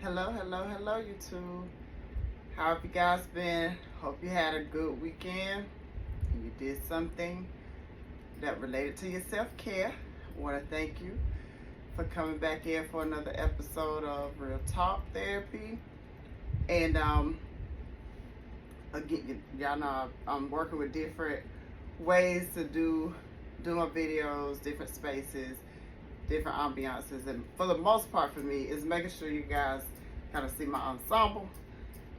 Hello, YouTube. How have you guys been? Hope you had a good weekend and you did something that related to your self-care. I want to thank you for coming back in for another episode of Real Talk Therapy. And again, y'all know I'm working with different ways to do my videos, different spaces, different ambiances, and for the most part for me is making sure you guys kind of see my ensemble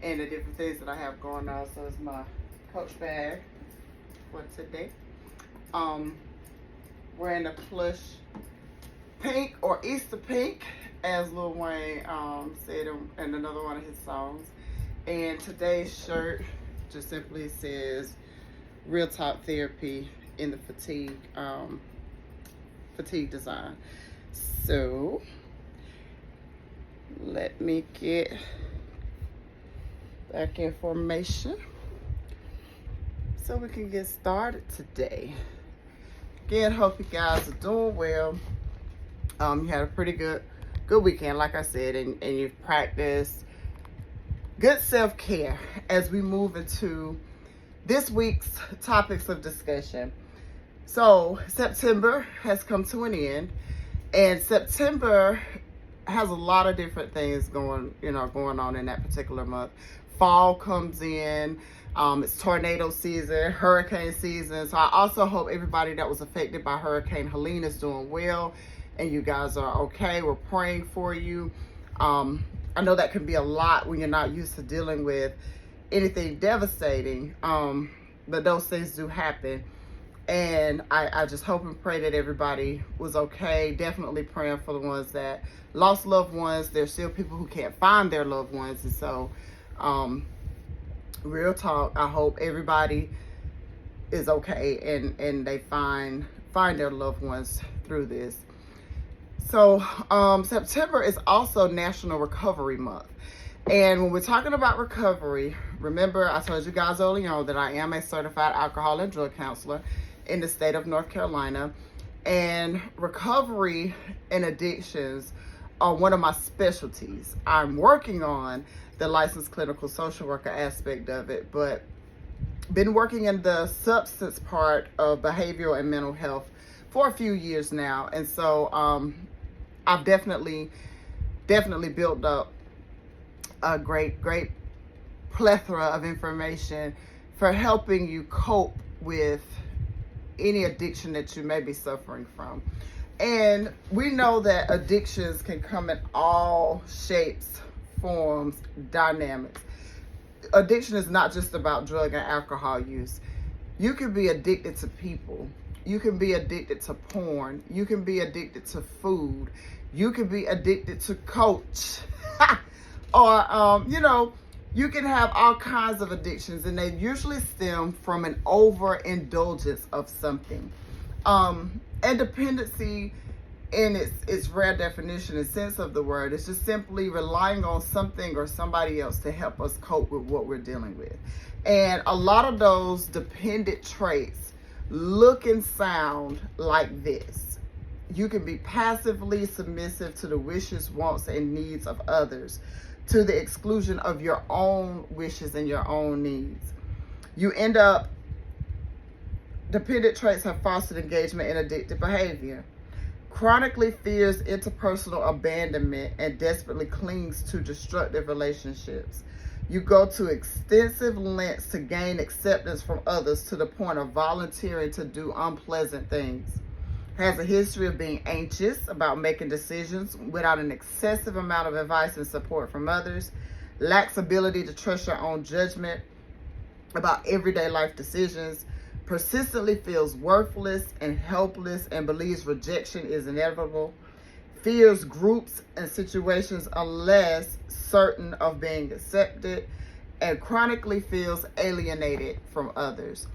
and the different things that I have going on. So it's my Coach bag for today. Wearing a plush pink or Easter pink, as Lil Wayne said in another one of his songs. And today's shirt just simply says Real Talk Therapy in the fatigue design. So let me get back in formation so we can get started today. Again, hope you guys are doing well. You had a pretty good weekend, like I said, and you've practiced good self-care as we move into this week's topics of discussion. So September has come to an end, and September has a lot of different things going on in that particular month. Fall comes in, it's tornado season, hurricane season. So I also hope everybody that was affected by Hurricane Helene is doing well and you guys are okay. We're praying for you. I know that can be a lot when you're not used to dealing with anything devastating, but those things do happen. And I just hope and pray that everybody was okay. Definitely praying for the ones that lost loved ones. There's still people who can't find their loved ones. And so, real talk, I hope everybody is okay and they find their loved ones through this. So, September is also National Recovery Month. And when we're talking about recovery, remember I told you guys early on that I am a certified alcohol and drug counselor in the state of North Carolina. And recovery and addictions are one of my specialties. I'm working on the licensed clinical social worker aspect of it, but been working in the substance part of behavioral and mental health for a few years now. And so I've definitely built up a great plethora of information for helping you cope with any addiction that you may be suffering from. And we know that addictions can come in all shapes, forms, dynamics. Addiction is not just about drug and alcohol use. You can be addicted to people. You can be addicted to porn. You can be addicted to food. You can be addicted to coach. Or, you can have all kinds of addictions, and they usually stem from an overindulgence of something. And dependency, in its rare definition and sense of the word, is just simply relying on something or somebody else to help us cope with what we're dealing with. And a lot of those dependent traits look and sound like this. You can be passively submissive to the wishes, wants, and needs of others, to the exclusion of your own wishes and your own needs. Dependent traits have fostered engagement in addictive behavior. Chronically fears interpersonal abandonment and desperately clings to destructive relationships. You go to extensive lengths to gain acceptance from others to the point of volunteering to do unpleasant things. Has a history of being anxious about making decisions without an excessive amount of advice and support from others. Lacks ability to trust your own judgment about everyday life decisions. Persistently feels worthless and helpless and believes rejection is inevitable. Fears groups and situations unless certain of being accepted. And chronically feels alienated from others.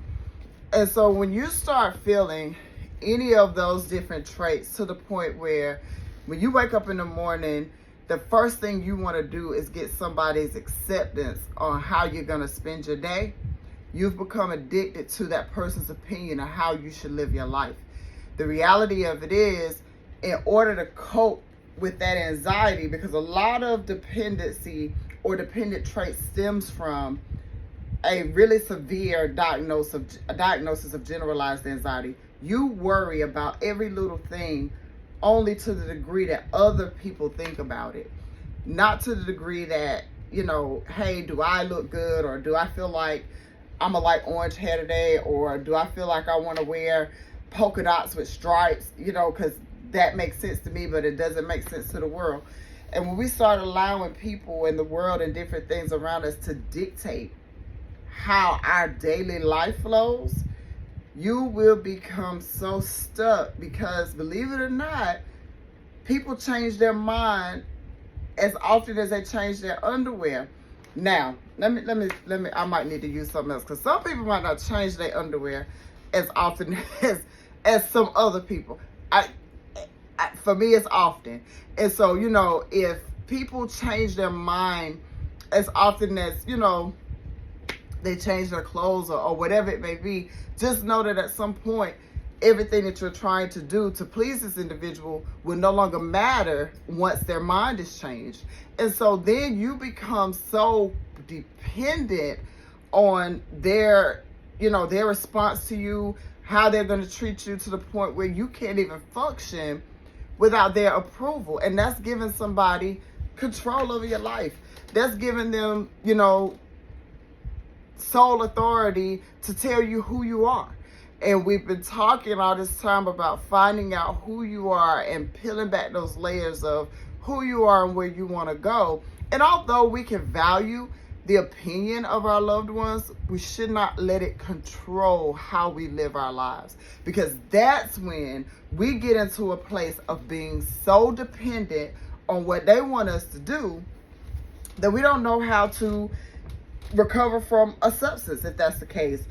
And so when you start feeling any of those different traits to the point where when you wake up in the morning, the first thing you want to do is get somebody's acceptance on how you're going to spend your day, you've become addicted to that person's opinion of how you should live your life. The reality of it is, in order to cope with that anxiety, because a lot of dependency or dependent traits stems from a really severe diagnosis of generalized anxiety. You worry about every little thing only to the degree that other people think about it, not to the degree that, you know, hey, do I look good, or do I feel like I'm a light orange hair today, or do I feel like I want to wear polka dots with stripes, you know, because that makes sense to me, but it doesn't make sense to the world. And when we start allowing people in the world and different things around us to dictate how our daily life flows, you will become so stuck, because believe it or not, people change their mind as often as they change their underwear. Now, let me, I might need to use something else, because some people might not change their underwear as often as some other people. For me, it's often. And so, you know, if people change their mind as often as, you know, they change their clothes or whatever it may be, just know that at some point, everything that you're trying to do to please this individual will no longer matter once their mind is changed. And so then you become so dependent on their, you know, their response to you, how they're going to treat you, to the point where you can't even function without their approval. And that's giving somebody control over your life. That's giving them, you know, sole authority to tell you who you are. And we've been talking all this time about finding out who you are and peeling back those layers of who you are and where you want to go. And although we can value the opinion of our loved ones, we should not let it control how we live our lives, because that's when we get into a place of being so dependent on what they want us to do that we don't know how to recover from a substance, if that's the case.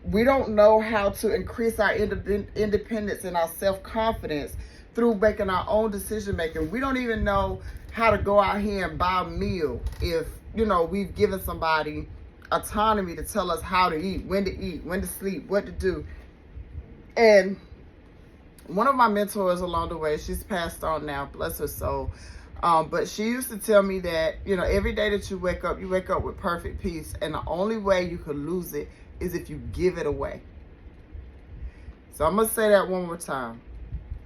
We don't know how to increase our independence and our self-confidence through making our own decision making. We don't even know how to go out here and buy a meal if, you know, we've given somebody autonomy to tell us how to eat, when to sleep, what to do. And one of my mentors along the way, she's passed on now, bless her soul. But she used to tell me that, you know, every day that you wake up with perfect peace. And the only way you could lose it is if you give it away. So I'm going to say that one more time.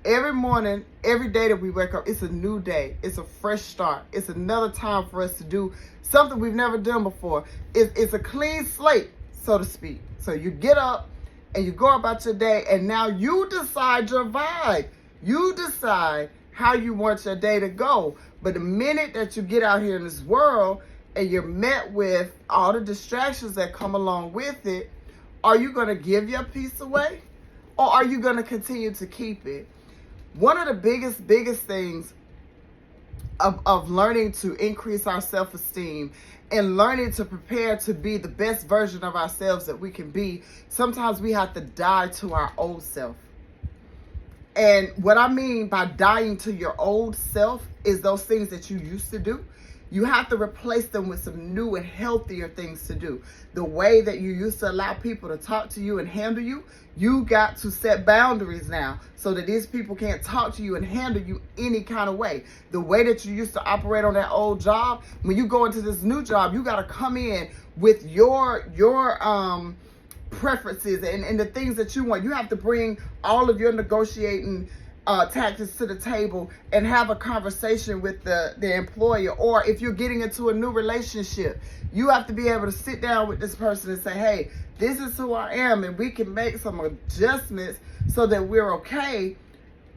Every morning, every day that we wake up, it's a new day. It's a fresh start. It's another time for us to do something we've never done before. It's a clean slate, so to speak. So you get up and you go about your day, and now you decide your vibe. You decide how you want your day to go. But the minute that you get out here in this world and you're met with all the distractions that come along with it, are you going to give your peace away, or are you going to continue to keep it? One of the biggest things of learning to increase our self-esteem and learning to prepare to be the best version of ourselves that we can be, sometimes we have to die to our old self. And what I mean by dying to your old self is those things that you used to do. You have to replace them with some new and healthier things to do. The way that you used to allow people to talk to you and handle you, you got to set boundaries now so that these people can't talk to you and handle you any kind of way. The way that you used to operate on that old job, when you go into this new job, you got to come in with your preferences and the things that you want. You have to bring all of your negotiating tactics to the table and have a conversation with the employer. Or if you're getting into a new relationship, you have to be able to sit down with this person and say, hey, this is who I am, and we can make some adjustments so that we're okay.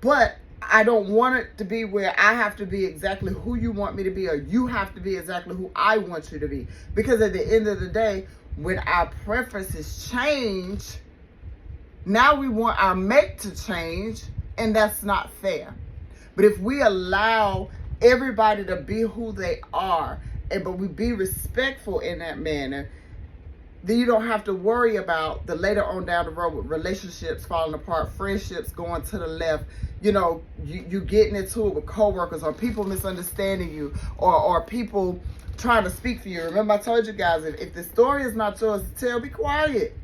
But I don't want it to be where I have to be exactly who you want me to be, or you have to be exactly who I want you to be. Because at the end of the day, when our preferences change, now we want our mate to change, and that's not fair. But if we allow everybody to be who they are, but we be respectful in that manner, then you don't have to worry about the later on down the road with relationships falling apart, friendships going to the left, you know, you getting into it with coworkers, or people misunderstanding you, or people trying to speak for you. Remember, I told you guys, if the story is not yours to tell, be quiet.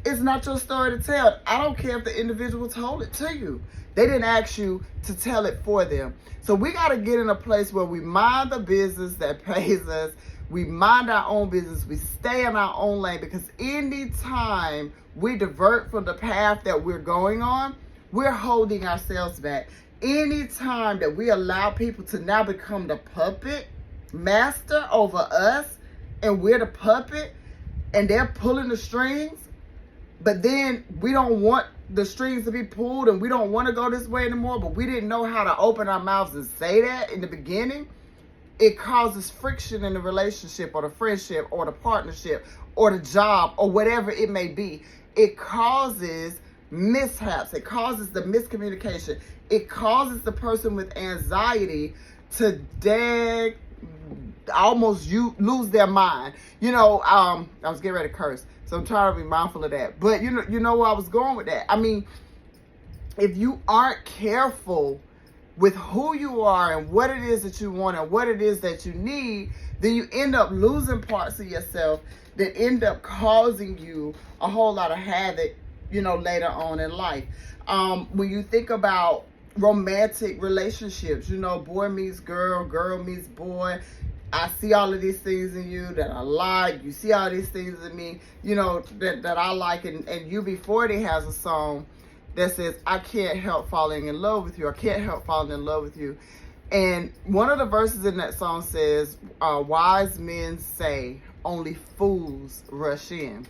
It's not your story to tell. I don't care if the individual told it to you. They didn't ask you to tell it for them. So we got to get in a place where we mind the business that pays us. We mind our own business. We stay in our own lane, because anytime we divert from the path that we're going on, we're holding ourselves back. Anytime that we allow people to now become the puppet master over us, and we're the puppet and they're pulling the strings, but then we don't want the strings to be pulled and we don't want to go this way anymore, but we didn't know how to open our mouths and say that in the beginning, it causes friction in the relationship or the friendship or the partnership or the job or whatever it may be. It causes mishaps. It causes the miscommunication. It causes the person with anxiety to almost lose their mind. I was getting ready to curse, so I'm trying to be mindful of that. But you know where I was going with that. I mean, if you aren't careful with who you are and what it is that you want and what it is that you need, then you end up losing parts of yourself that end up causing you a whole lot of havoc, later on in life. When you think about romantic relationships, boy meets girl, girl meets boy. I see all of these things in you that I like. You see all these things in me, that I like. And UB40 has a song that says, I can't help falling in love with you. I can't help falling in love with you. And one of the verses in that song says, wise men say only fools rush in.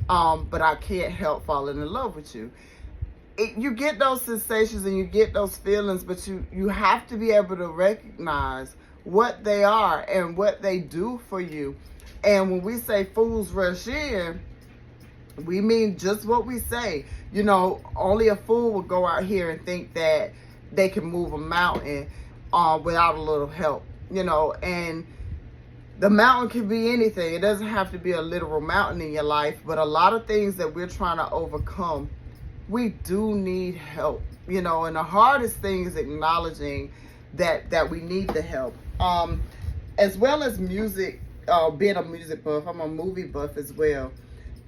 But I can't help falling in love with you. You get those sensations and you get those feelings, but you have to be able to recognize what they are and what they do for you. And when we say fools rush in, we mean just what we say. Only a fool will go out here and think that they can move a mountain without a little help, and the mountain can be anything. It doesn't have to be a literal mountain in your life, but a lot of things that we're trying to overcome, we do need help, and the hardest thing is acknowledging that we need the help. As well as music, being a music buff, I'm a movie buff as well.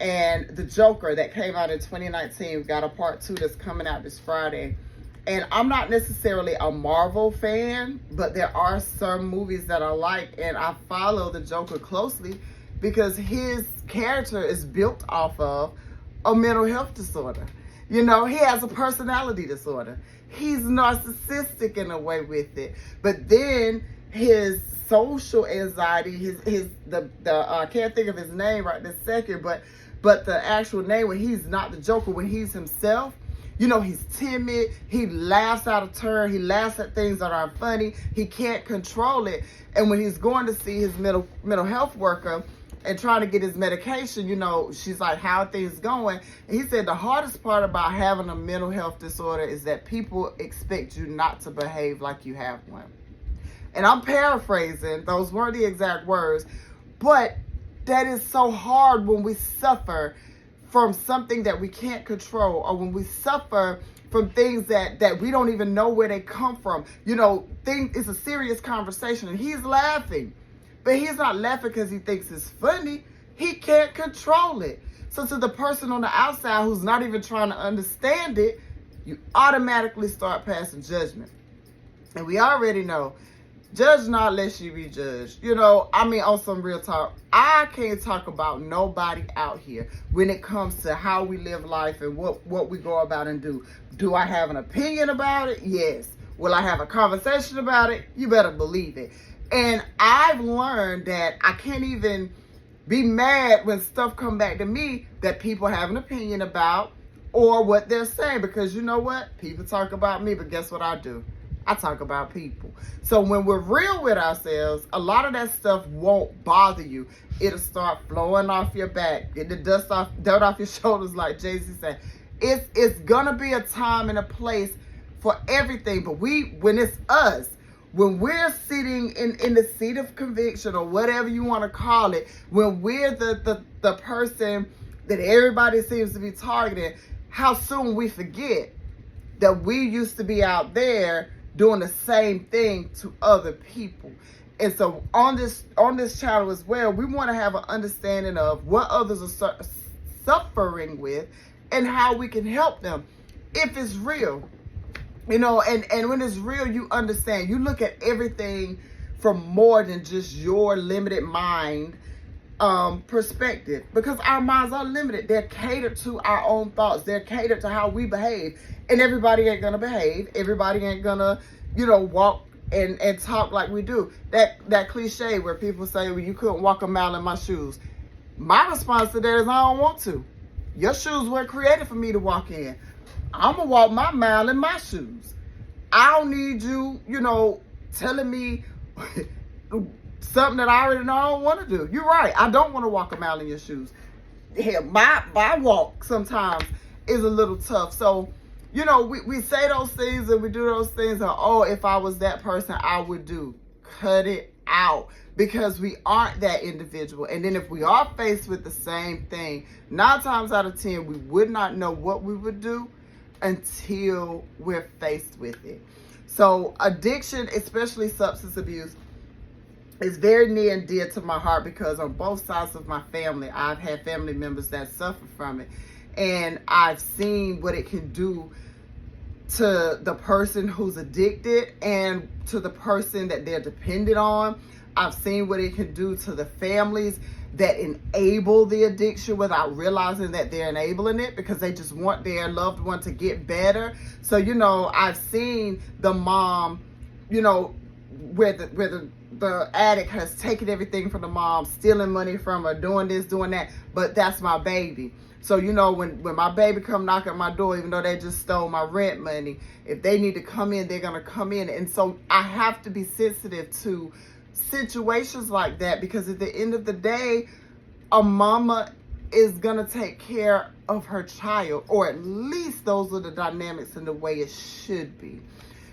And The Joker that came out in 2019, got a part 2 that's coming out this Friday. And I'm not necessarily a Marvel fan, but there are some movies that I like, and I follow the Joker closely because his character is built off of a mental health disorder. He has a personality disorder. He's narcissistic in a way with it. But then his social anxiety, I can't think of his name right this second, but the actual name, when he's not the Joker, when he's himself, he's timid, he laughs out of turn, he laughs at things that aren't funny, he can't control it. And when he's going to see his mental health worker and trying to get his medication, she's like, how are things going? And he said the hardest part about having a mental health disorder is that people expect you not to behave like you have one. And I'm paraphrasing, those weren't the exact words, but that is so hard when we suffer from something that we can't control, or when we suffer from things that we don't even know where they come from. It's a serious conversation and he's laughing, but he's not laughing because he thinks it's funny. He can't control it. So to the person on the outside who's not even trying to understand it, you automatically start passing judgment. And we already know, judge not lest you be judged. On some real talk, I can't talk about nobody out here when it comes to how we live life and what we go about and do. Do I have an opinion about it? Yes. Will I have a conversation about it? You better believe it. And I've learned that I can't even be mad when stuff come back to me that people have an opinion about or what they're saying, because you know what? People talk about me, but guess what I do? I talk about people. So when we're real with ourselves, a lot of that stuff won't bother you. It'll start flowing off your back, get the dirt off your shoulders, like Jay-Z said. It's gonna be a time and a place for everything. But when it's us, when we're sitting in the seat of conviction, or whatever you want to call it, when we're the person that everybody seems to be targeting, how soon we forget that we used to be out there doing the same thing to other people. And so on this channel as well, we want to have an understanding of what others are suffering with and how we can help them if it's real. And when it's real, you understand. You look at everything from more than just your limited mind perspective, because our minds are limited. They're catered to our own thoughts. They're catered to how we behave, and everybody ain't gonna behave. Everybody ain't gonna, walk and talk like we do. That cliche where people say, well, you couldn't walk a mile in my shoes. My response to that is, I don't want to. Your shoes weren't created for me to walk in. I'm gonna walk my mile in my shoes. I don't need you, telling me something that I already know I don't want to do. You're right. I don't want to walk a mile in your shoes. Yeah, my walk sometimes is a little tough. So, we say those things and we do those things. And, oh, if I was that person, I would do. Cut it out, because we aren't that individual. And then if we are faced with the same thing, 9 times out of 10, we would not know what we would do until we're faced with it. So addiction, especially substance abuse, is very near and dear to my heart, because on both sides of my family, I've had family members that suffer from it. And I've seen what it can do to the person who's addicted and to the person that they're dependent on. I've seen what it can do to the families that enable the addiction without realizing that they're enabling it, because they just want their loved one to get better. So, I've seen the mom, where the addict has taken everything from the mom, stealing money from her, doing this, doing that, but that's my baby. So, when my baby come knock at my door, even though they just stole my rent money, if they need to come in, they're going to come in. And so I have to be sensitive to situations like that, because at the end of the day, a mama is going to take care of her child, or at least those are the dynamics and the way it should be.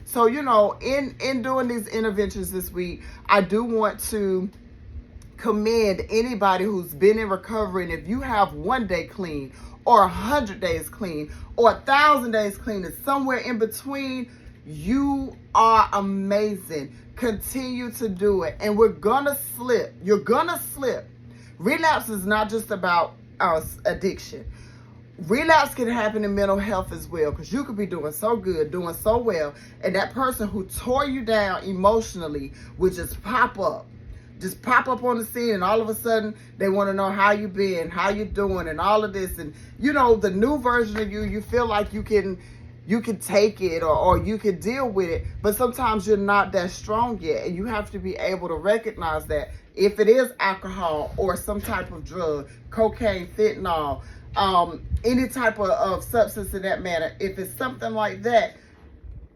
So, in doing these interventions this week, I do want to commend anybody who's been in recovery. And if you have 1 day clean, or 100 days clean, or 1,000 days clean, and somewhere in between, you are amazing. Continue to do it. And we're gonna slip. You're gonna slip. Relapse is not just about addiction. Relapse can happen in mental health as well, because you could be doing so good, doing so well, and that person who tore you down emotionally would just pop up on the scene, and all of a sudden they want to know how you been, how you doing, and all of this. And the new version of you feel like you can take it, or you can deal with it, but sometimes you're not that strong yet, and you have to be able to recognize that if it is alcohol or some type of drug, cocaine, fentanyl, any type of substance in that manner, if it's something like that,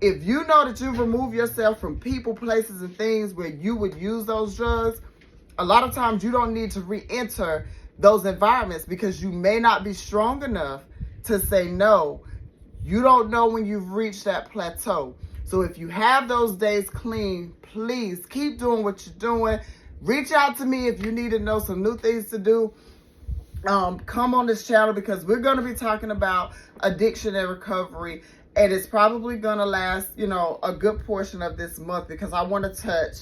if you know that you've removed yourself from people, places, and things where you would use those drugs, a lot of times you don't need to re-enter those environments, because you may not be strong enough to say no. You don't know when you've reached that plateau. So if you have those days clean, please keep doing what you're doing. Reach out to me if you need to know some new things to do. Come on this channel, because we're going to be talking about addiction and recovery. And it's probably going to last, a good portion of this month, because I want to touch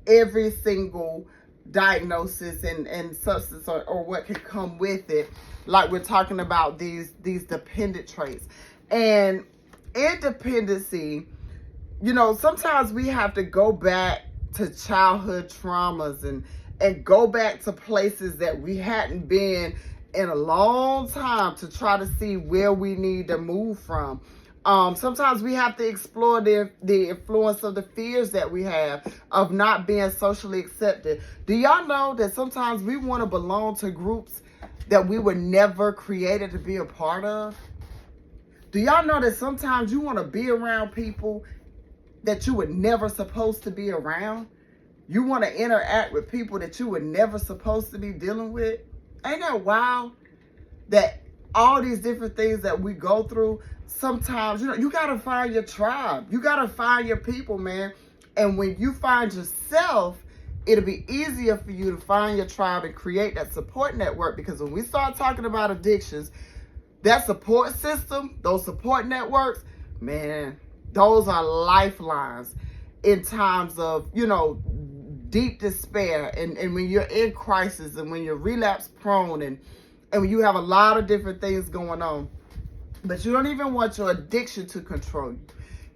every single diagnosis and substance or what can come with it. Like we're talking about these dependent traits. And in dependency, sometimes we have to go back to childhood traumas and go back to places that we hadn't been in a long time to try to see where we need to move from. Sometimes we have to explore the influence of the fears that we have of not being socially accepted. Do y'all know that sometimes we want to belong to groups that we were never created to be a part of? Do y'all know that sometimes you want to be around people that you were never supposed to be around? You want to interact with people that you were never supposed to be dealing with? Ain't that wild? That all these different things that we go through, sometimes, you got to find your tribe. You got to find your people, man. And when you find yourself, it'll be easier for you to find your tribe and create that support network. Because when we start talking about addictions, that support system, those support networks, man, those are lifelines in times of, deep despair, and when you're in crisis, and when you're relapse prone, and And you have a lot of different things going on. But you don't even want your addiction to control you,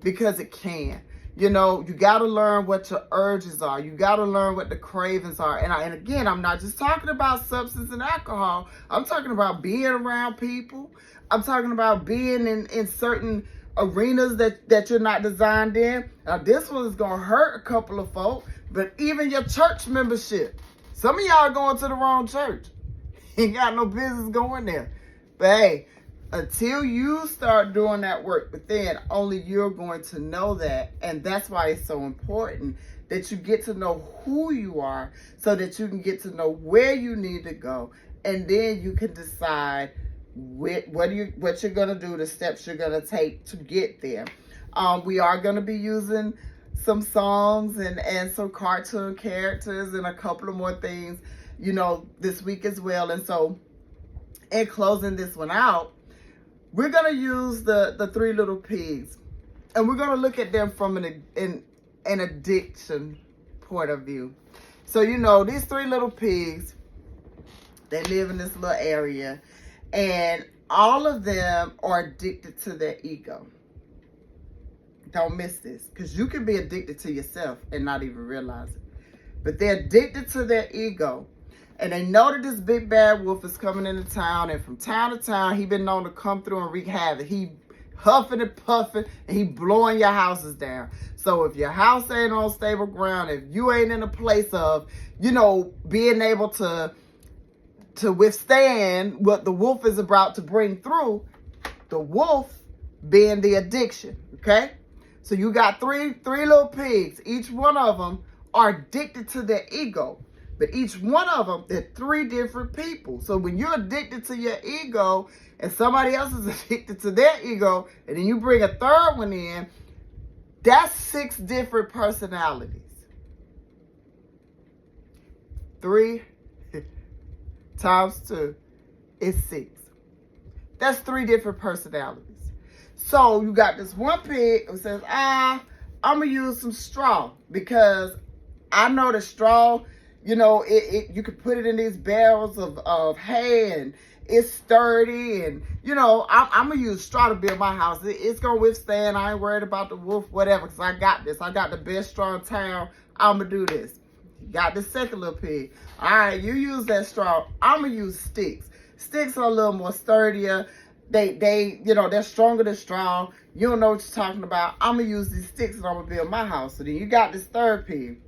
because it can. You know, you got to learn what your urges are. You got to learn what the cravings are. And again, I'm not just talking about substance and alcohol. I'm talking about being around people. I'm talking about being in certain arenas that you're not designed in. Now, this one is going to hurt a couple of folk, but even your church membership. Some of y'all are going to the wrong church. Ain't got no business going there. But hey, until you start doing that work within, only you're going to know that. And that's why it's so important that you get to know who you are, so that you can get to know where you need to go. And then you can decide what you're going to do, the steps you're going to take to get there. We are going to be using some songs and some cartoon characters and a couple of more things, you know, this week as well. And so in closing this one out, we're going to use the Three Little Pigs, and we're going to look at them from an addiction point of view. So, you know, these three little pigs, they live in this little area, and all of them are addicted to their ego. Don't miss this, because you can be addicted to yourself and not even realize it. But they're addicted to their ego. And they know that this big bad wolf is coming into town, and from town to town, he been known to come through and wreak havoc. He huffing and puffing, and he blowing your houses down. So if your house ain't on stable ground, if you ain't in a place of, you know, being able to withstand what the wolf is about to bring through, the wolf being the addiction, okay? So you got three little pigs. Each one of them are addicted to their ego. But each one of them, they're three different people. So when you're addicted to your ego and somebody else is addicted to their ego, and then you bring a third one in, that's 6 different personalities. 3 times 2 is 6. That's 3 different personalities. So you got this one pig who says, I'm going to use some straw, because I know the straw, you know, you could put it in these barrels of hay, and it's sturdy, and, you know, I'm going to use straw to build my house. It's going to withstand. I ain't worried about the wolf, whatever, because I got this. I got the best straw in town. I'm going to do this. You got the second little pig. All right, you use that straw. I'm going to use sticks. Sticks are a little more sturdier. They, you know, they're stronger than straw. You don't know what you're talking about. I'm going to use these sticks, and I'm going to build my house. So then you got this third pig.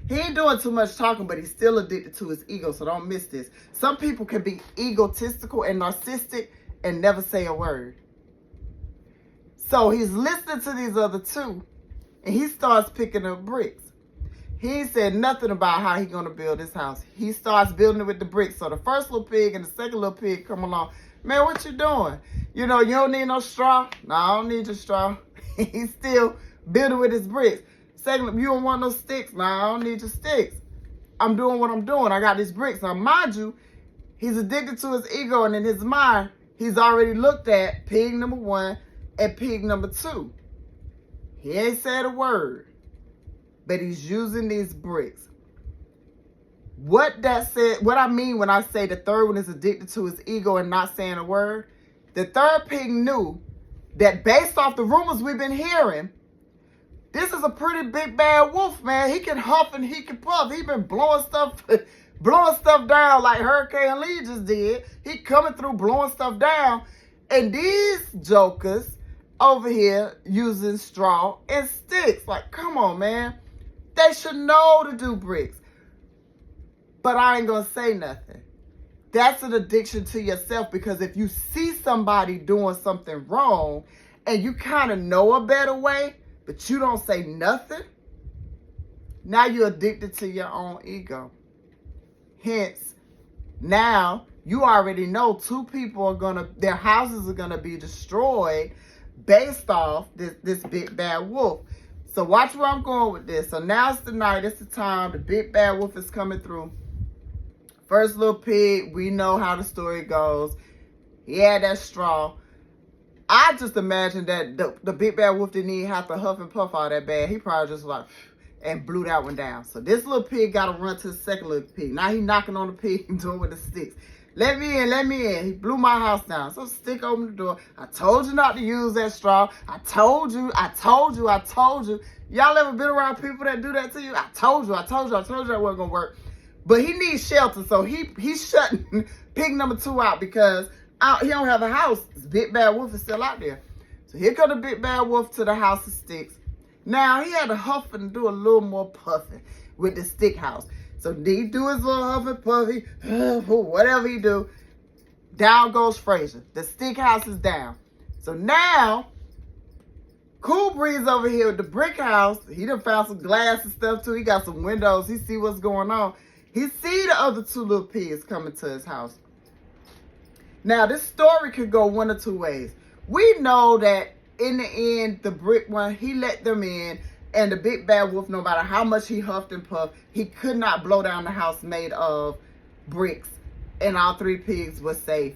He ain't doing too much talking, but he's still addicted to his ego, so don't miss this. Some people can be egotistical and narcissistic and never say a word. So he's listening to these other 2, and he starts picking up bricks. He ain't said nothing about how he's going to build his house. He starts building it with the bricks. So the first little pig and the second little pig come along. Man, what you doing? You know, you don't need no straw? No, I don't need your straw. He's still building with his bricks. Second, you don't want no sticks? No, I don't need your sticks. I'm doing what I'm doing. I got these bricks. Now, mind you, he's addicted to his ego, and in his mind, he's already looked at pig number 1 and pig number 2. He ain't said a word, but he's using these bricks. What I mean when I say the third one is addicted to his ego and not saying a word, the third pig knew that based off the rumors we've been hearing, this is a pretty big bad wolf, man. He can huff and he can puff. He been blowing stuff down like Hurricane Lee just did. He coming through blowing stuff down. And these jokers over here using straw and sticks. Like, come on, man. They should know to do bricks. But I ain't gonna say nothing. That's an addiction to yourself, because if you see somebody doing something wrong and you kind of know a better way, but you don't say nothing, now you're addicted to your own ego. Hence, now you already know 2 people their houses are gonna be destroyed based off this big bad wolf. So watch where I'm going with this. So now it's the night, it's the time, the big bad wolf is coming through. First little pig, we know how the story goes. He had that straw. I just imagine that the big bad wolf didn't even have to huff and puff all that bad. He probably just like, and blew that one down. So this little pig got to run to the second little pig. Now he knocking on the pig and doing with the sticks. Let me in, let me in. He blew my house down. So stick opened the door. I told you not to use that straw. I told you. Y'all ever been around people that do that to you? I told you that wasn't gonna work. But he needs shelter, so he's shutting pig number 2 out because he don't have a house. Big Bad Wolf is still out there. So here comes the Big Bad Wolf to the house of sticks. Now he had to huff and do a little more puffing with the stick house. So he do his little huff and puffy, whatever he do. Down goes Fraser. The stick house is down. So now, Cool Breeze over here with the brick house. He done found some glass and stuff too. He got some windows. He see what's going on. He see the other 2 little pigs coming to his house. Now, this story could go one of 2 ways. We know that in the end, the brick one, he let them in. And the Big Bad Wolf, no matter how much he huffed and puffed, he could not blow down the house made of bricks. And all 3 pigs were safe.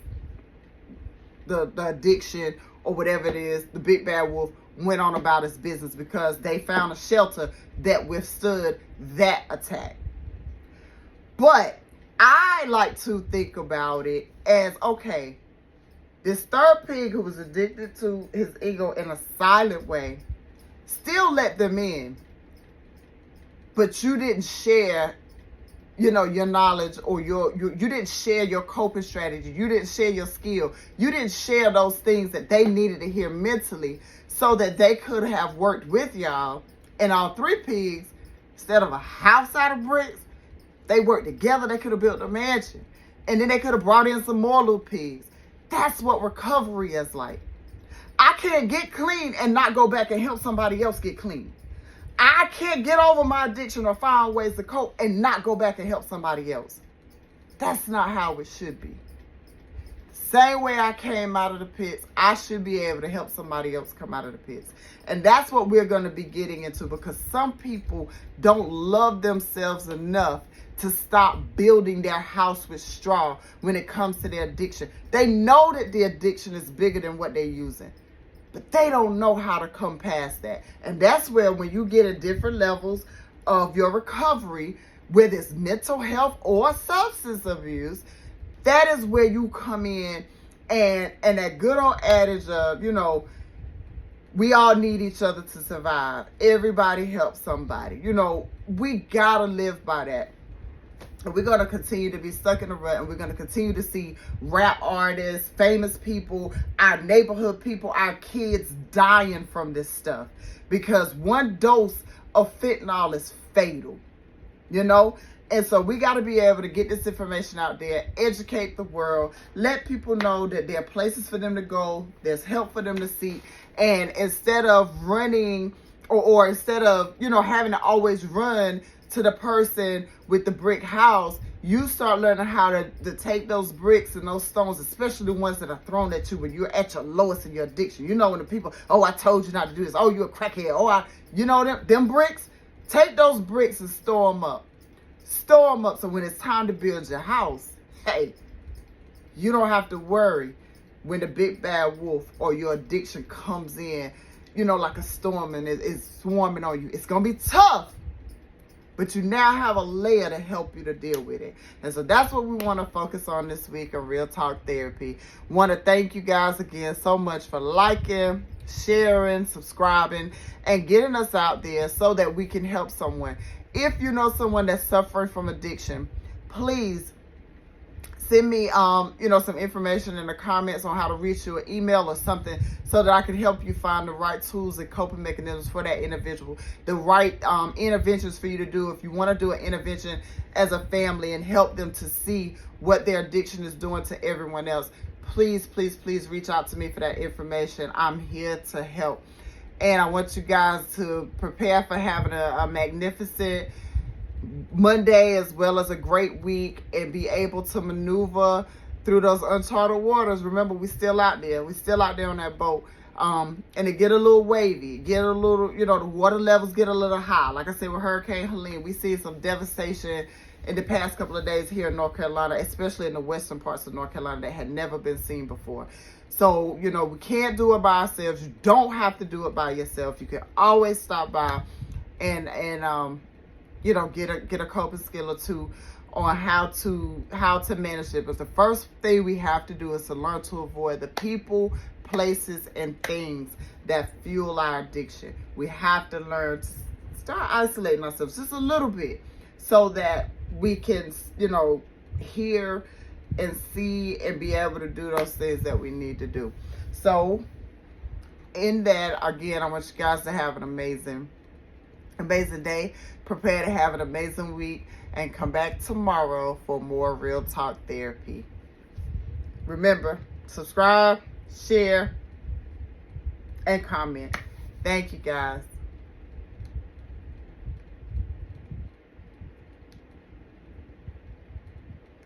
The addiction or whatever it is, the Big Bad Wolf went on about his business because they found a shelter that withstood that attack. But I like to think about it as, okay, this 3rd pig who was addicted to his ego in a silent way still let them in, but you didn't share, your knowledge or you didn't share your coping strategy. You didn't share your skill. You didn't share those things that they needed to hear mentally so that they could have worked with y'all. And all 3 pigs, instead of a house out of bricks, they worked together. They could have built a mansion. And then they could have brought in some more little pigs. That's what recovery is like. I can't get clean and not go back and help somebody else get clean. I can't get over my addiction or find ways to cope and not go back and help somebody else. That's not how it should be. Same way I came out of the pits, I should be able to help somebody else come out of the pits. And that's what we're going to be getting into, because some people don't love themselves enough to stop building their house with straw when it comes to their addiction. They know that the addiction is bigger than what they're using, but they don't know how to come past that. And that's where, when you get at different levels of your recovery, whether it's mental health or substance abuse, that is where you come in, and that good old adage of, we all need each other to survive. Everybody helps somebody. We gotta live by that. And we're going to continue to be stuck in the rut, and we're going to continue to see rap artists, famous people, our neighborhood people, our kids dying from this stuff, because one dose of fentanyl is fatal, And so we got to be able to get this information out there, educate the world, let people know that there are places for them to go, there's help for them to seek. And instead of running or instead of, having to always run to the person with the brick house, you start learning how to take those bricks and those stones, especially the ones that are thrown at you when you're at your lowest in your addiction. When the people, I told you not to do this. Oh, you're a crackhead. Them bricks, take those bricks and store them up. Store them up so when it's time to build your house, hey, you don't have to worry when the Big Bad Wolf or your addiction comes in, like a storm, and it's swarming on you. It's going to be tough, but you now have a layer to help you to deal with it. And so that's what we want to focus on this week of Real Talk Therapy. Want to thank you guys again so much for liking, sharing, subscribing, and getting us out there so that we can help someone. If you know someone that's suffering from addiction, please send me, some information in the comments on how to reach you, an email or something, so that I can help you find the right tools and coping mechanisms for that individual, the right interventions for you to do if you want to do an intervention as a family and help them to see what their addiction is doing to everyone else. Please, please, please reach out to me for that information. I'm here to help. And I want you guys to prepare for having a magnificent Monday as well as a great week, and be able to maneuver through those uncharted waters. Remember, we're still out there. We're still out there on that boat. And it get a little wavy, get a little, the water levels get a little high. Like I said, with Hurricane Helene, we see some devastation in the past couple of days here in North Carolina, especially in the western parts of North Carolina, that had never been seen before. So, we can't do it by ourselves. You don't have to do it by yourself. You can always stop by and get a coping skill or two on how to manage it. But the first thing we have to do is to learn to avoid the people, places, and things that fuel our addiction. We have to learn to start isolating ourselves just a little bit so that we can, hear and see and be able to do those things that we need to do. So in that, again, I want you guys to have an amazing day. Prepare to have an amazing week, and come back tomorrow for more Real Talk Therapy. Remember, subscribe, share, and comment. Thank you, guys.